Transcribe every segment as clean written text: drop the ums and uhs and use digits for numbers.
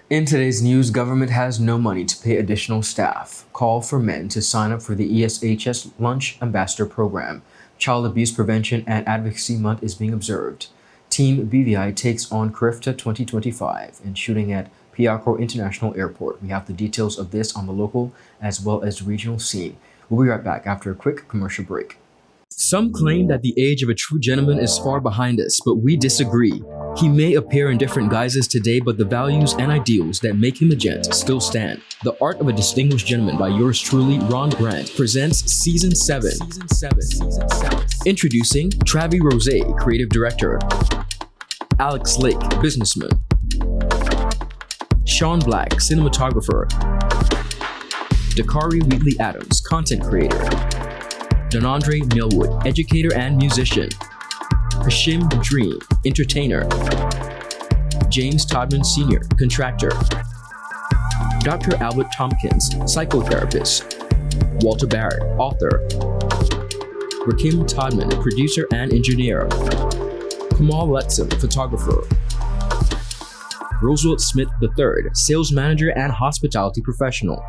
In today's news, government has no money to pay additional staff. Call for men to sign up for the ESHS Lunch Ambassador Program. Child Abuse Prevention and Advocacy Month is being observed. Team BVI takes on CARIFTA 2025 and shooting at PIARCO International Airport. We have the details of this on the local as well as regional scene. We'll be right back after a quick commercial break. Some claim that the age of a true gentleman is far behind us, but we disagree. He may appear in different guises today, but the values and ideals that make him a gent still stand. The Art of a Distinguished Gentleman by yours truly, Ron Grant, presents Season 7. Introducing Travi Rose, Creative Director. Alex Lake, Businessman. Sean Black, Cinematographer. Dakari Wheatley Adams, Content Creator. Donandre Millwood, Educator and Musician. Hashim Dream, Entertainer. James Todman Sr., Contractor. Dr. Albert Tompkins, Psychotherapist. Walter Barrett, Author. Rakim Todman, Producer and Engineer. Kamal Letson, Photographer. Roosevelt Smith III, Sales Manager and Hospitality Professional.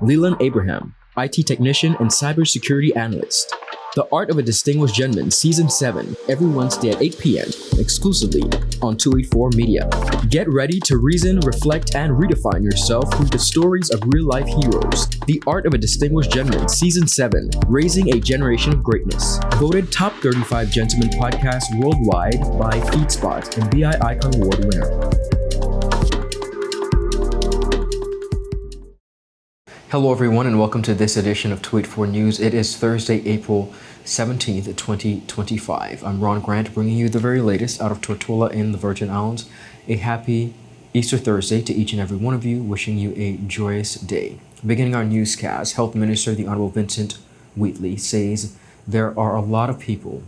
Leland Abraham, IT Technician and Cybersecurity Analyst. The Art of a Distinguished Gentleman, Season 7, every Wednesday at 8 p.m., exclusively on 284 Media. Get ready to reason, reflect, and redefine yourself through the stories of real-life heroes. The Art of a Distinguished Gentleman, Season 7, Raising a Generation of Greatness. Voted Top 35 Gentleman Podcast Worldwide by FeedSpot and BI Icon Award winner. Hello everyone and welcome to this edition of 284 News. It is Thursday, April 17th, 2025. I'm Ron Grant bringing you the very latest out of Tortola in the Virgin Islands. A happy Easter Thursday to each and every one of you, wishing you a joyous day. Beginning our newscast, Health Minister the Honorable Vincent Wheatley says there are a lot of people,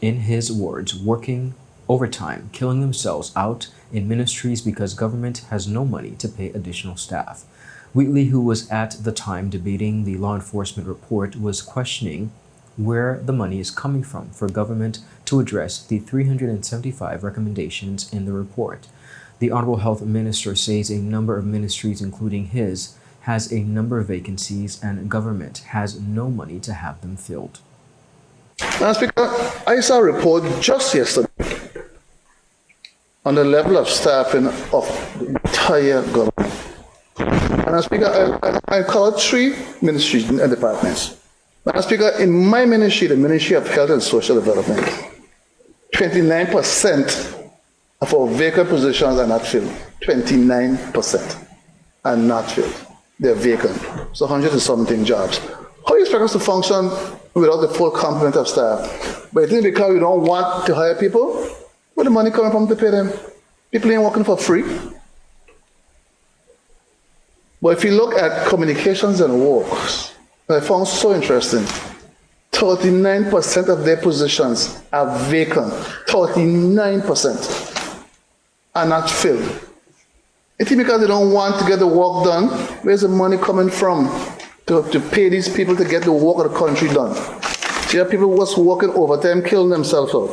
in his words, working overtime, killing themselves out in ministries because government has no money to pay additional staff. Wheatley, who was at the time debating the law enforcement report, was questioning where the money is coming from for government to address the 375 recommendations in the report. The Honorable Health Minister says a number of ministries, including his, has a number of vacancies and government has no money to have them filled. Madam Speaker, I saw a report just yesterday on the level of staffing of the entire government. Madam Speaker, I covered 3 ministries and departments. Madam Speaker, in my ministry, the Ministry of Health and Social Development, 29% of our vacant positions are not filled. 29% are not filled. They're vacant. So 100 and something jobs. How do you expect us to function without the full complement of staff? But I think because we don't want to hire people, where the money coming from to pay them? People ain't working for free. But if you look at communications and works, I found so interesting, 39% of their positions are vacant. 39% are not filled. I think because they don't want to get the work done, where's the money coming from to pay these people to get the work of the country done? So you have people who was working overtime, killing themselves out.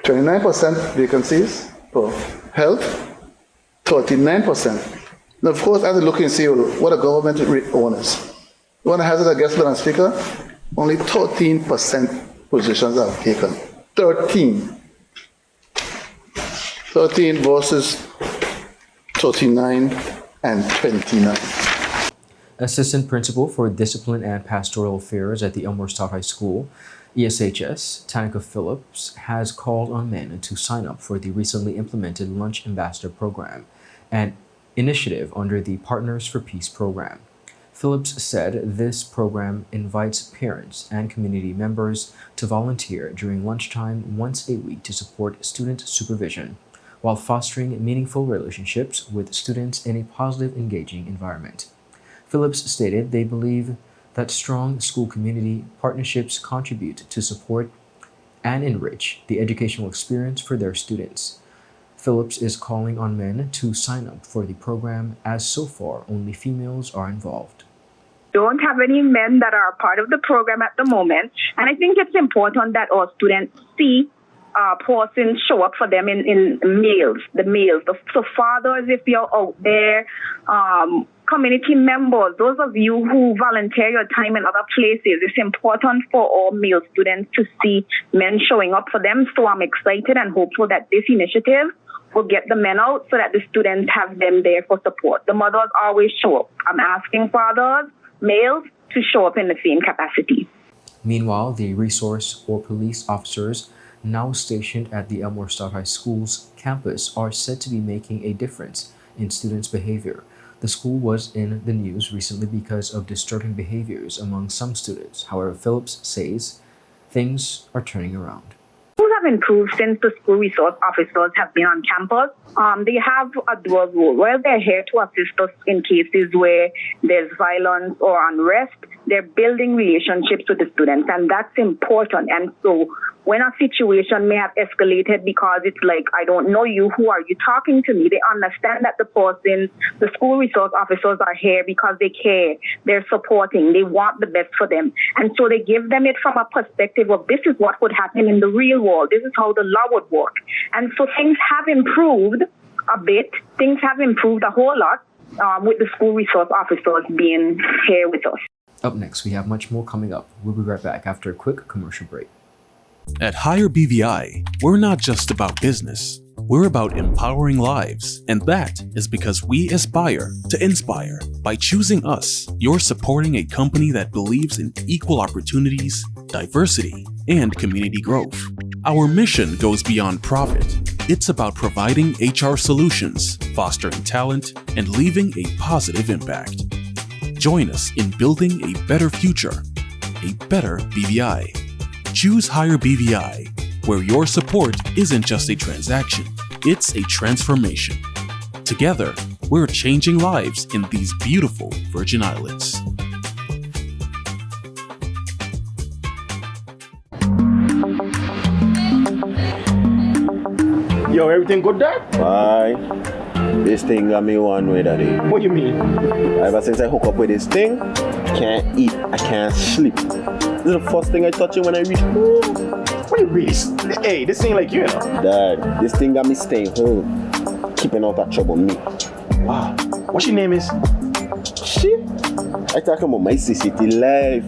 29% vacancies for health, 39%. Now, of course, I have to look and see what the government owners. You want to hazard a guess, Madam Speaker? Only 13% positions are vacant. 13 versus 39 and 29. Assistant Principal for Discipline and Pastoral Affairs at the Elmore South High School, ESHS, Tanika Phillips, has called on men to sign up for the recently implemented Lunch Ambassador Program, an initiative under the Partners for Peace program. Phillips said this program invites parents and community members to volunteer during lunchtime once a week to support student supervision, while fostering meaningful relationships with students in a positive, engaging environment. Phillips stated they believe that strong school community partnerships contribute to support and enrich the educational experience for their students. Phillips is calling on men to sign up for the program as so far only females are involved. Don't have any men that are a part of the program at the moment, and I think it's important that our students see persons show up for them in meals, the meals. So fathers, if you're out there, community members, those of you who volunteer your time in other places, it's important for all male students to see men showing up for them. So I'm excited and hopeful that this initiative will get the men out so that the students have them there for support. The mothers always show up. I'm asking fathers, males, to show up in the same capacity. Meanwhile, the resource or police officers now stationed at the Elmore Stout High School's campus are said to be making a difference in students' behavior. The school was in the news recently because of disturbing behaviors among some students. However, Phillips says things are turning around. Schools have improved since the school resource officers have been on campus. They have a dual role. While they're here to assist us in cases where there's violence or unrest, they're building relationships with the students, and that's important. And so when a situation may have escalated because it's like, I don't know you, who are you talking to me? They understand that the school resource officers are here because they care, they're supporting, they want the best for them. And so they give them it from a perspective of this is what would happen in the real world. This is how the law would work. And so things have improved a bit. Things have improved a whole lot with the school resource officers being here with us. Up next, we have much more coming up. We'll be right back after a quick commercial break. At Higher BVI, we're not just about business. We're about empowering lives, and that is because we aspire to inspire. By choosing us, you're supporting a company that believes in equal opportunities, diversity, and community growth. Our mission goes beyond profit. It's about providing HR solutions, fostering talent, and leaving a positive impact. Join us in building a better future, a better BVI. Choose Higher BVI, where your support isn't just a transaction, it's a transformation. Together, we're changing lives in these beautiful Virgin Islands. Yo, everything good there? Why? This thing got me one way, daddy. What you mean? Ever since I hook up with this thing, can't eat, I can't sleep. This is the first thing I touch it when I reach home. What you really? Hey, this ain't like you, you know? Dad, this thing got me staying home, keeping out of trouble me. Wow. What your name is? Shit. I talking about my CCT life.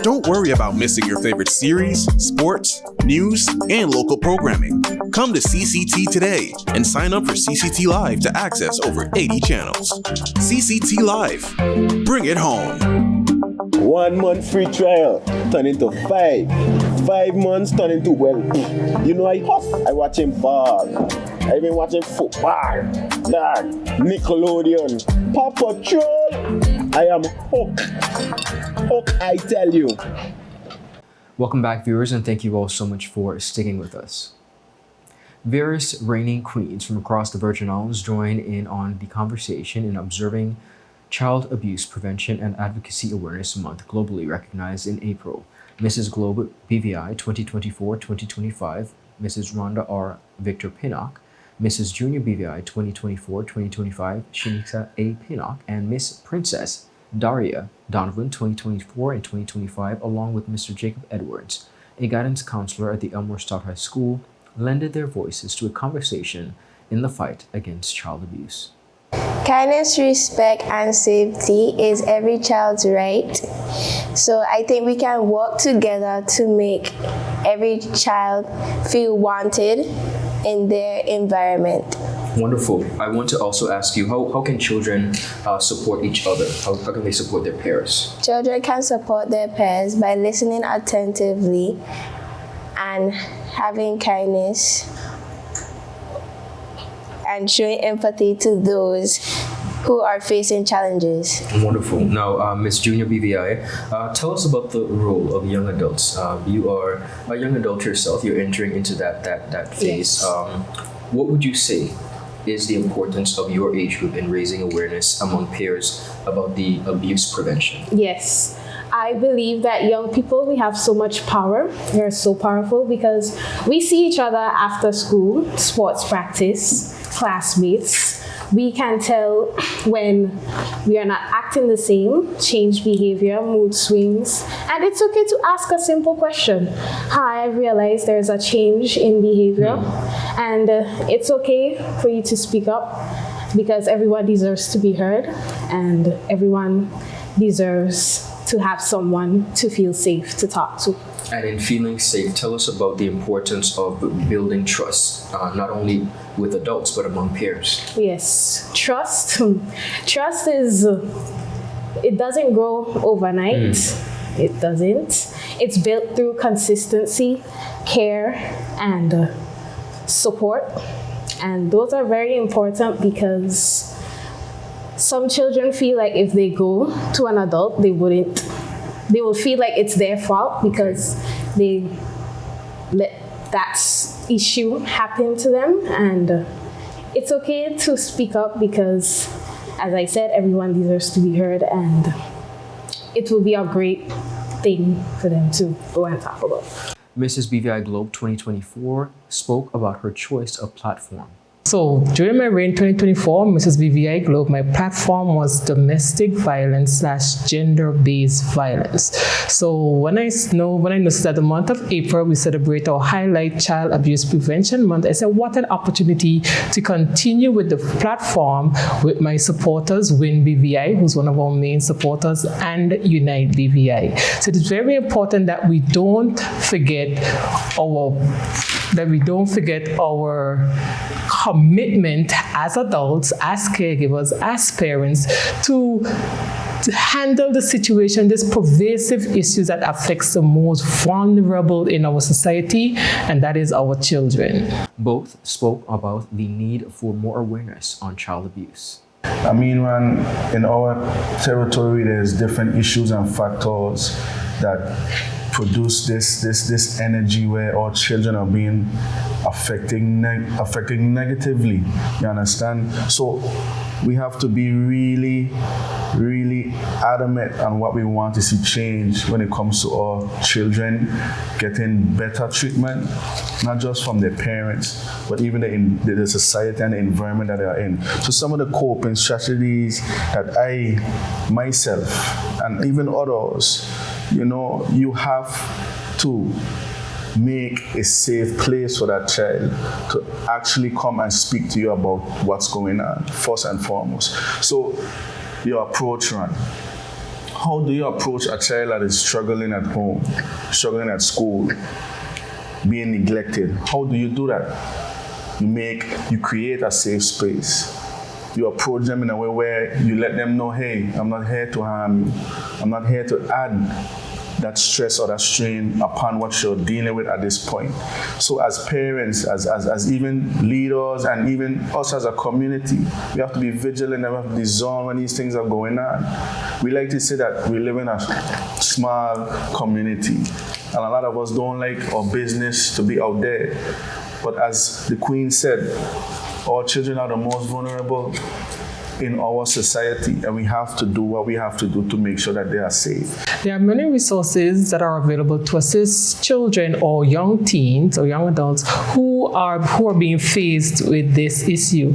Don't worry about missing your favorite series, sports, news, and local programming. Come to CCT today and sign up for CCT Live to access over 80 channels. CCT Live. Bring it home. 1 month free trial turn into 5. 5 months turn into, well, you know, I watching ball. I've been watching football, dad, Nickelodeon, Paw Patrol. I am hooked, I tell you. Welcome back, viewers, and thank you all so much for sticking with us. Various reigning queens from across the Virgin Islands join in on the conversation in observing Child Abuse Prevention and Advocacy Awareness Month, globally recognized in April. Mrs. Globe BVI 2024-2025, Mrs. Rhonda R. Victor Pinnock, Mrs. Junior BVI 2024-2025, Shanika A. Pinnock, and Miss Princess Daria Donovan 2024 and 2025, along with Mr. Jacob Edwards, a guidance counselor at the Elmore Stout High School, lended their voices to a conversation in the fight against child abuse. Kindness, respect, and safety is every child's right. So I think we can work together to make every child feel wanted in their environment. Wonderful. I want to also ask you, how can children support each other? How can they support their peers? Children can support their peers by listening attentively and having kindness and showing empathy to those who are facing challenges. Wonderful. Now, Ms. Junior BVI, tell us about the role of young adults. You are a young adult yourself. You're entering into that phase. Yes. What would you say is the importance of your age group in raising awareness among peers about the abuse prevention? Yes. I believe that young people, we have so much power. We're so powerful because we see each other after school, sports practice, classmates. We can tell when we are not acting acting the same, change behavior, mood swings, and it's okay to ask a simple question. Hi, I realize there's a change in behavior, and it's okay for you to speak up because everyone deserves to be heard, and everyone deserves to have someone to feel safe to talk to. And in feeling safe, tell us about the importance of building trust, not only with adults, but among peers. Yes, trust. Trust is, it doesn't grow overnight. It doesn't. It's built through consistency, care, and support. And those are very important because some children feel like if they go to an adult, they will feel like it's their fault because they let that issue happen to them. And it's okay to speak up because, as I said, everyone deserves to be heard, and it will be a great thing for them to go and talk about. Mrs. BVI Globe 2024 spoke about her choice of platform. So during my reign 2024, Mrs. BVI Globe, my platform was domestic violence / gender-based violence. So when I noticed that the month of April, we celebrate or highlight Child Abuse Prevention Month, I said, what an opportunity to continue with the platform with my supporters, WIN BVI, who's one of our main supporters, and Unite BVI. So it's very important that we don't forget our commitment as adults, as caregivers, as parents to handle the situation, this pervasive issues that affects the most vulnerable in our society, and that is our children. Both spoke about the need for more awareness on child abuse. I mean, when in our territory, there's different issues and factors that produce this energy where our children are being affected negatively. You understand? So we have to be really, really adamant on what we want to see change when it comes to our children getting better treatment, not just from their parents, but even in the society and the environment that they are in. So some of the coping strategies that I, myself, and even others, you have to make a safe place for that child to actually come and speak to you about what's going on, first and foremost. So your approach, Ron. How do you approach a child that is struggling at home, struggling at school, being neglected? How do you do that? You create a safe space. You approach them in a way where you let them know, hey, I'm not here to harm you. I'm not here to add that stress or that strain upon what you're dealing with at this point. So as parents, as even leaders, and even us as a community, we have to be vigilant and we have to discern when these things are going on. We like to say that we live in a small community, and a lot of us don't like our business to be out there. But as the Queen said, our children are the most vulnerable in our society, and we have to do what we have to do to make sure that they are safe. There are many resources that are available to assist children or young teens or young adults who are being faced with this issue.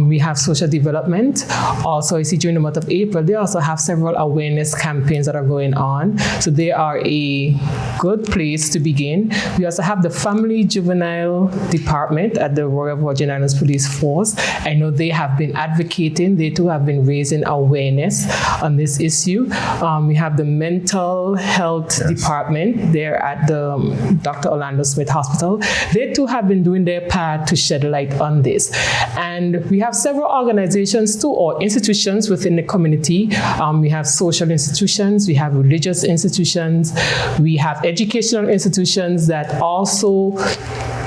We have social development. Also, I see during the month of April, they also have several awareness campaigns that are going on. So they are a good place to begin. We also have the Family Juvenile Department at the Royal Virgin Islands Police Force. I know they have been advocating. They too have been raising awareness on this issue. We have the Mental Health Department there at the Dr. Orlando Smith Hospital. They too have been doing their part to shed light on this. And we have several organizations too, or institutions within the community. We have social institutions, we have religious institutions, we have educational institutions that also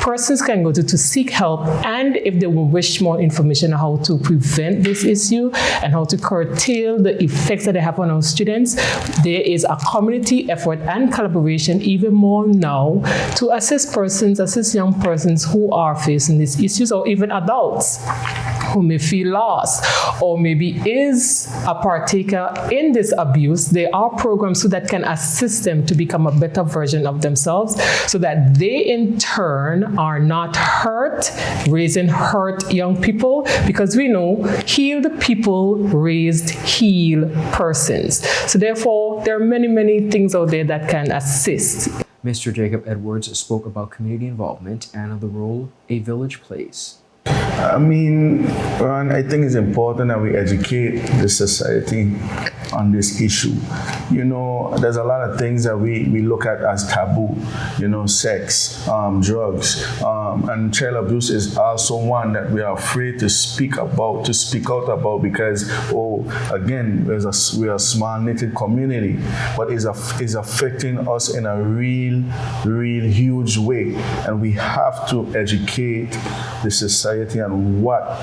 persons can go to seek help, and if they will wish more information on how to prevent this issue and how to curtail the effects that they have on our students, there is a community effort and collaboration even more now to assist young persons who are facing these issues, or even adults who may feel lost or maybe is a partaker in this abuse. There are programs that can assist them to become a better version of themselves, so that they in turn are not raising hurt young people, because we know healed people raised healed persons. So therefore, there are many, many things out there that can assist. Mr. Jacob Edwards spoke about community involvement and the role a village plays. I mean, Ron, I think it's important that we educate the society on this issue. You know, there's a lot of things that we look at as taboo, you know, sex, drugs, and child abuse is also one that we are afraid to speak out about because, again, we are a small knitted community, but is affecting us in a real huge way. And we have to educate the society on what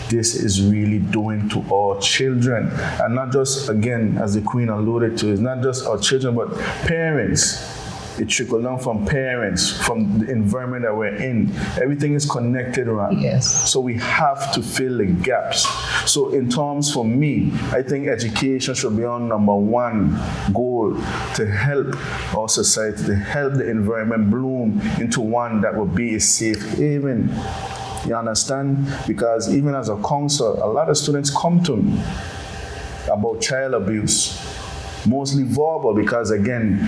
this is really doing to our children. And not just, again, as the Queen alluded to, it's not just our children, but parents. It trickles down from parents, from the environment that we're in. Everything is connected around. Yes. So we have to fill the gaps. So in terms for me, I think education should be our number one goal, to help our society, to help the environment bloom into one that will be a safe haven. You understand? Because even as a counselor, a lot of students come to me about child abuse, mostly verbal, because again,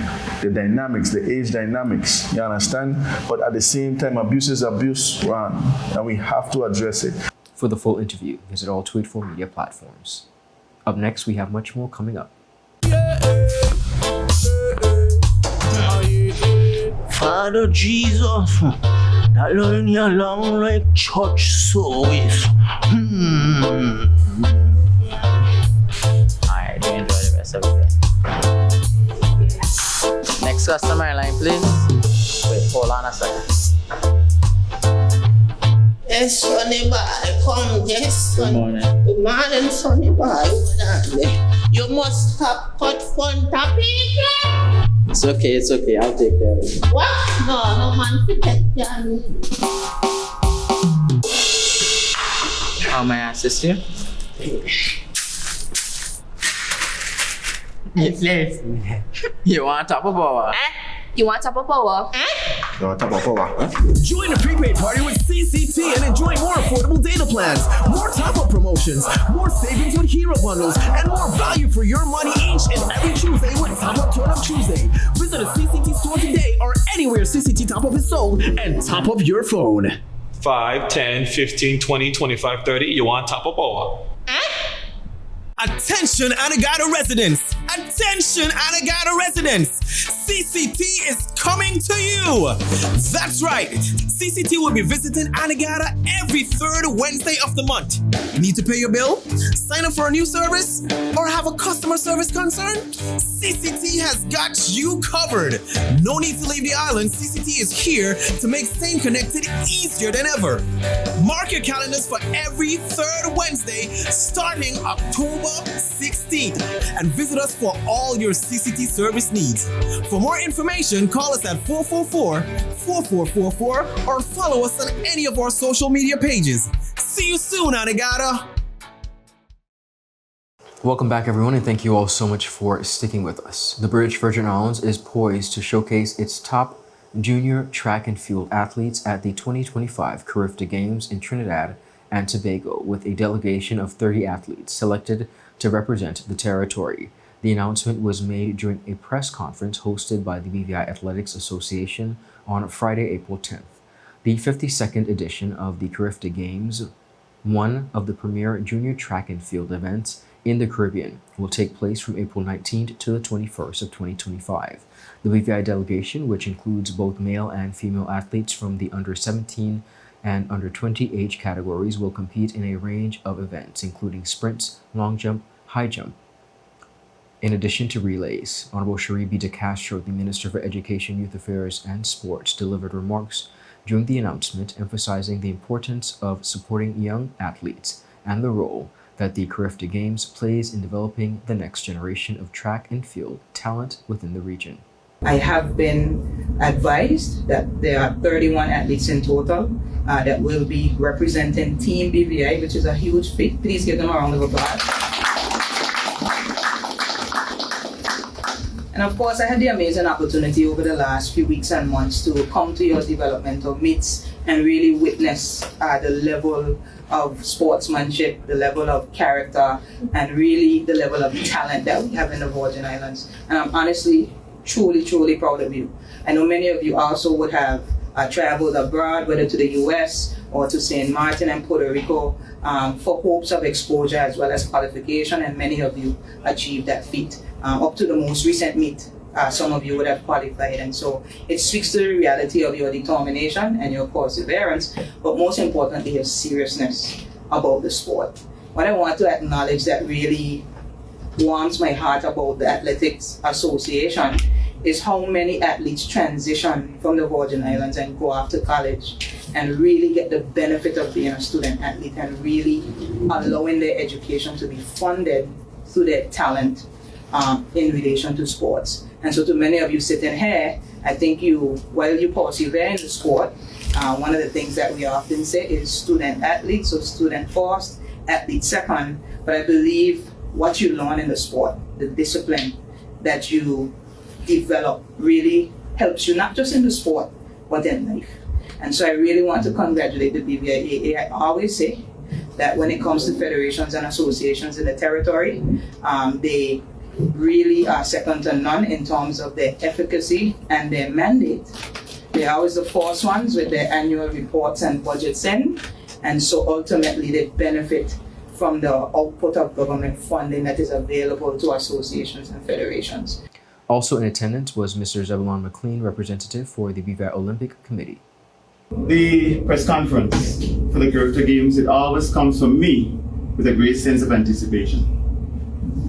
the dynamics, the age dynamics, you understand? But at the same time, abuse is abuse, Ron, and we have to address it. For the full interview, visit all Tweet 4 media platforms. Up next, we have much more coming up. Father Jesus, that line you long like church service. Alright, do enjoy the rest of it. Next customer line, please. Wait, hold on a second. Yes, Sonny boy, come, yes, Sonny. Good morning. Good morning, Sonny boy. You must have cut fun topic. It's okay, I'll take care of it. What? No man forget you. How may I assist you? Yes. You want top of power? You want top of power? Join the prepaid party with CCT and enjoy more affordable data plans, more top-up promotions, more savings with hero bundles, and more value for your money each and every Tuesday with Top Up Turn Up Tuesday. Visit a CCT store today or anywhere CCT Top Up is sold and top up your phone. 5, 10, 15, 20, 25, 30. You want top up power? Attention Anegada residents! Attention Anegada residents! CCT is coming to you! That's right! CCT will be visiting Anegada every third Wednesday of the month. Need to pay your bill? Sign up for a new service? Or have a customer service concern? CCT has got you covered! No need to leave the island. CCT is here to make staying connected easier than ever. Mark your calendars for every third Wednesday starting October 16th and visit us for all your CCT service needs. For more information, call us at 444-4444 or follow us on any of our social media pages. See you soon, Anegada! Welcome back, everyone, and thank you all so much for sticking with us. The British Virgin Islands is poised to showcase its top junior track and field athletes at the 2025 CARIFTA Games in Trinidad and Tobago, with a delegation of 30 athletes selected to represent the territory. The announcement was made during a press conference hosted by the BVI Athletics Association on Friday, April 10th. The 52nd edition of the CARIFTA Games, one of the premier junior track and field events in the Caribbean, will take place from April 19th to the 21st of 2025. The BVI delegation, which includes both male and female athletes from the under 17 and under 20 age categories, will compete in a range of events, including sprints, long jump, high jump. In addition to relays, Honorable Cherie B. De Castro, the Minister for Education, Youth Affairs, and Sports, delivered remarks during the announcement emphasizing the importance of supporting young athletes and the role that the CARIFTA Games plays in developing the next generation of track and field talent within the region. I have been advised that there are 31 athletes in total that will be representing Team BVI, which is a huge feat. Please give them a round of applause. And of course, I had the amazing opportunity over the last few weeks and months to come to your developmental meets and really witness the level of sportsmanship, the level of character, and really the level of talent that we have in the Virgin Islands. And I'm honestly, truly, truly proud of you. I know many of you also would have traveled abroad, whether to the US or to St. Martin and Puerto Rico, for hopes of exposure as well as qualification, and many of you achieved that feat. Up to the most recent meet, some of you would have qualified, and so it speaks to the reality of your determination and your perseverance, but most importantly, your seriousness about the sport. What I want to acknowledge that really warms my heart about the Athletics Association is how many athletes transition from the Virgin Islands and go off to college and really get the benefit of being a student athlete and really allowing their education to be funded through their talent in relation to sports. And so to many of you sitting here, I think while you persevere in the sport, one of the things that we often say is student athlete, so student first, athlete second. But I believe what you learn in the sport, the discipline that you develop, really helps you not just in the sport, but in life. And so I really want to congratulate the BVIAA. I always say that when it comes to federations and associations in the territory, they really are second to none in terms of their efficacy and their mandate. They're always the first ones with their annual reports and budgets in, and so ultimately they benefit from the output of government funding that is available to associations and federations. Also in attendance was Mr. Zebulon McLean, representative for the BVI Olympic Committee. The press conference for the CARIFTA Games, it always comes from me with a great sense of anticipation.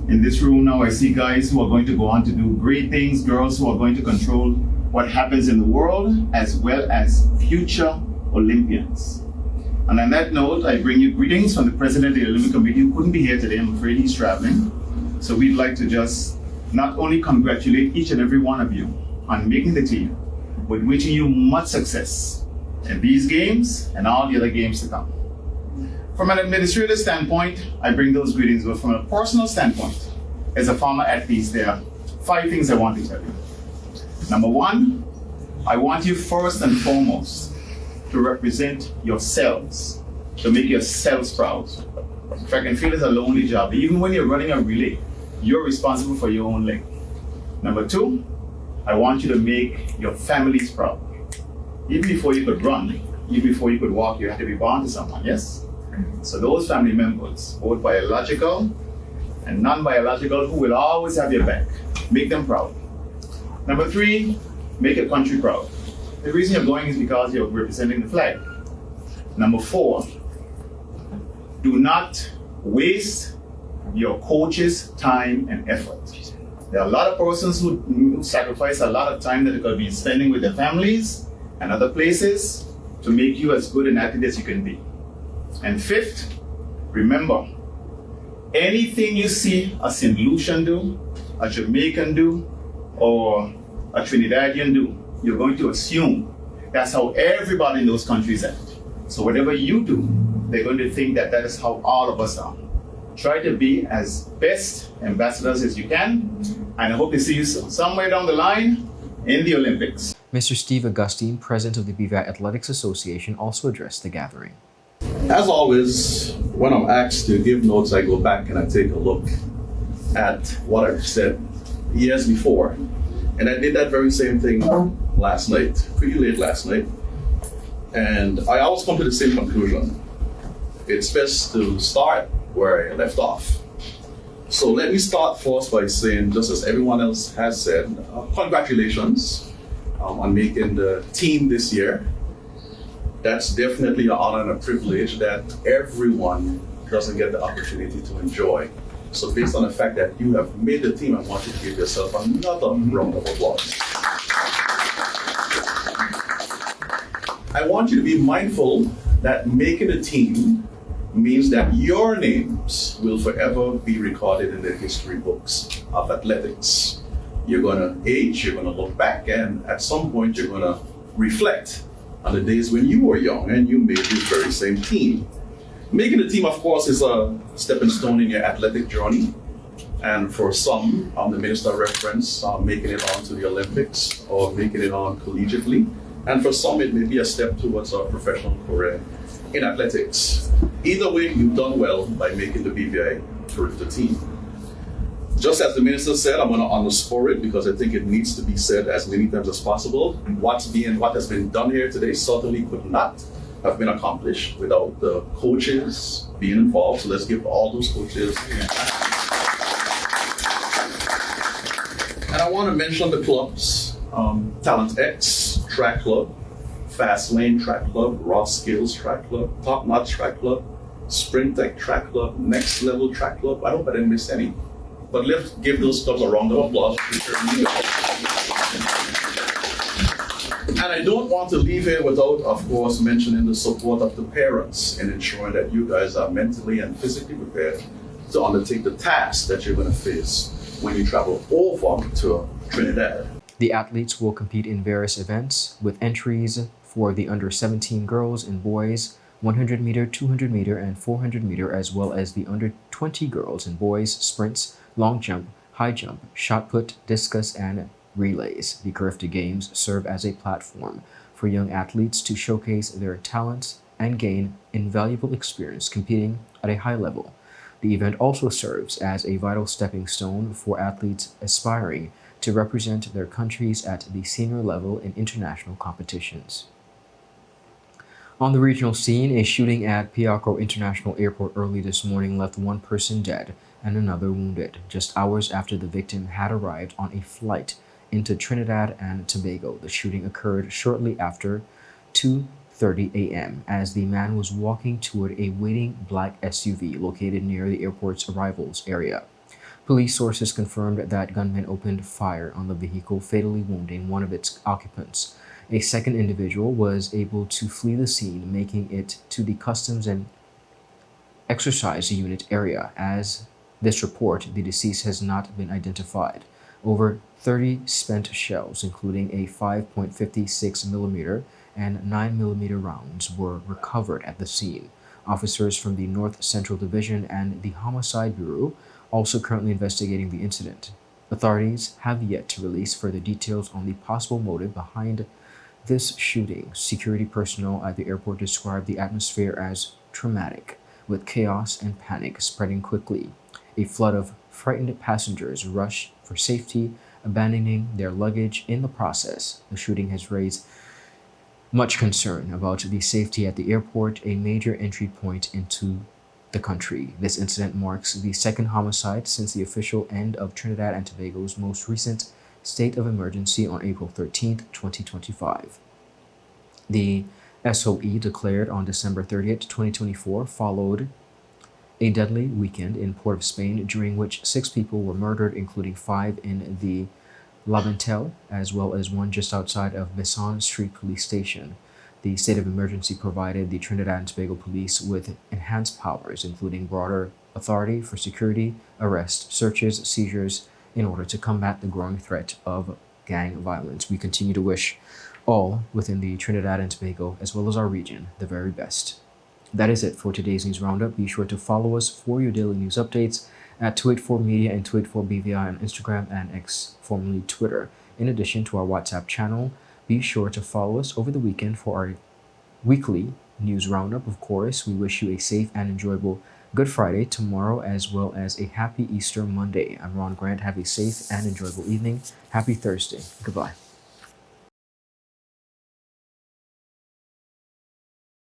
In this room now, I see guys who are going to go on to do great things, girls who are going to control what happens in the world, as well as future Olympians. And on that note, I bring you greetings from the President of the Olympic Committee, who couldn't be here today. I'm afraid he's traveling. So we'd like to just not only congratulate each and every one of you on making the team, but wishing you much success in these games and all the other games to come. From an administrative standpoint, I bring those greetings, but from a personal standpoint, as a former athlete, there are 5 things I want to tell you. Number 1, I want you first and foremost to represent yourselves, to make yourselves proud. Track and field is a lonely job. Even when you're running a relay, you're responsible for your own leg. Number 2, I want you to make your families proud. Even before you could run, even before you could walk, you had to be born to someone, yes? So those family members, both biological and non-biological, who will always have your back, make them proud. Number 3, make your country proud. The reason you're going is because you're representing the flag. Number 4, do not waste your coach's time and effort. There are a lot of persons who sacrifice a lot of time that they could be spending with their families and other places to make you as good an athlete as you can be. And 5th, remember, anything you see a St. Lucian do, a Jamaican do, or a Trinidadian do, you're going to assume that's how everybody in those countries act. So whatever you do, they're going to think that that is how all of us are. Try to be as best ambassadors as you can, and I hope to see you somewhere down the line in the Olympics. Mr. Steve Augustine, president of the BVI Athletics Association, also addressed the gathering. As always, when I'm asked to give notes, I go back and I take a look at what I've said years before. And I did that very same thing last night, pretty late last night. And I always come to the same conclusion. It's best to start where I left off. So let me start first by saying, just as everyone else has said, congratulations on making the team this year. That's definitely an honor and a privilege that everyone doesn't get the opportunity to enjoy. So based on the fact that you have made the team, I want you to give yourself another round of applause. I want you to be mindful that making the team means that your names will forever be recorded in the history books of athletics. You're gonna age, you're gonna look back, and at some point you're gonna reflect on the days when you were young and you made this very same team. Making the team, of course, is a stepping stone in your athletic journey. And for some, the minister referenced making it on to the Olympics or making it on collegiately. And for some, it may be a step towards a professional career in athletics. Either way, you've done well by making the BVI CARIFTA team. Just as the minister said, I'm going to underscore it because I think it needs to be said as many times as possible. What has been done here today certainly could not have been accomplished without the coaches being involved. So let's give all those coaches. And I want to mention the clubs, Talent X Track Club, Fast Lane Track Club, Raw Skills Track Club, Top Notch Track Club, Sprint Tech Track Club, Next Level Track Club. I hope I didn't miss any. But let's give those clubs a round of applause. And I don't want to leave here without, of course, mentioning the support of the parents in ensuring that you guys are mentally and physically prepared to undertake the tasks that you're going to face when you travel over to Trinidad. The athletes will compete in various events with entries for the under 17 girls and boys 100 meter, 200 meter, and 400 meter, as well as the under 20 girls and boys sprints, long jump, high jump, shot put, discus, and relays. The CARIFTA Games serve as a platform for young athletes to showcase their talents and gain invaluable experience competing at a high level. The event also serves as a vital stepping stone for athletes aspiring to represent their countries at the senior level in international competitions. On the regional scene, a shooting at PIARCO International Airport early this morning left one person dead and another wounded, just hours after the victim had arrived on a flight into Trinidad and Tobago. The shooting occurred shortly after 2:30 a.m. as the man was walking toward a waiting black SUV located near the airport's arrivals area. Police sources confirmed that gunmen opened fire on the vehicle, fatally wounding one of its occupants. A second individual was able to flee the scene, making it to the Customs and Exercise Unit area. As this report, the deceased has not been identified. Over 30 spent shells, including a 5.56 millimeter and 9 millimeter rounds, were recovered at the scene. Officers from the North Central Division and the Homicide Bureau also currently investigating the incident. Authorities have yet to release further details on the possible motive behind this shooting. Security personnel at the airport described the atmosphere as traumatic, with chaos and panic spreading quickly. A flood of frightened passengers rushed for safety, abandoning their luggage in the process. The shooting has raised much concern about the safety at the airport, a major entry point into the country. This incident marks the second homicide since the official end of Trinidad and Tobago's most recent state of emergency on April 13, 2025. The SOE declared on December 30, 2024, followed a deadly weekend in Port of Spain, during which 6 people were murdered, including 5 in the Laventel, as well as 1 just outside of Besson Street Police Station. The state of emergency provided the Trinidad and Tobago Police with enhanced powers, including broader authority for security, arrest, searches, seizures, in order to combat the growing threat of gang violence. We continue to wish all within the Trinidad and Tobago, as well as our region, the very best. That is it for today's News Roundup. Be sure to follow us for your daily news updates at 284media and 284BVI on Instagram and X, formerly Twitter. In addition to our WhatsApp channel, be sure to follow us over the weekend for our weekly News Roundup. Of course, we wish you a safe and enjoyable Good Friday tomorrow, as well as a happy Easter Monday. I'm Ron Grant. Have a safe and enjoyable evening. Happy Thursday. Goodbye.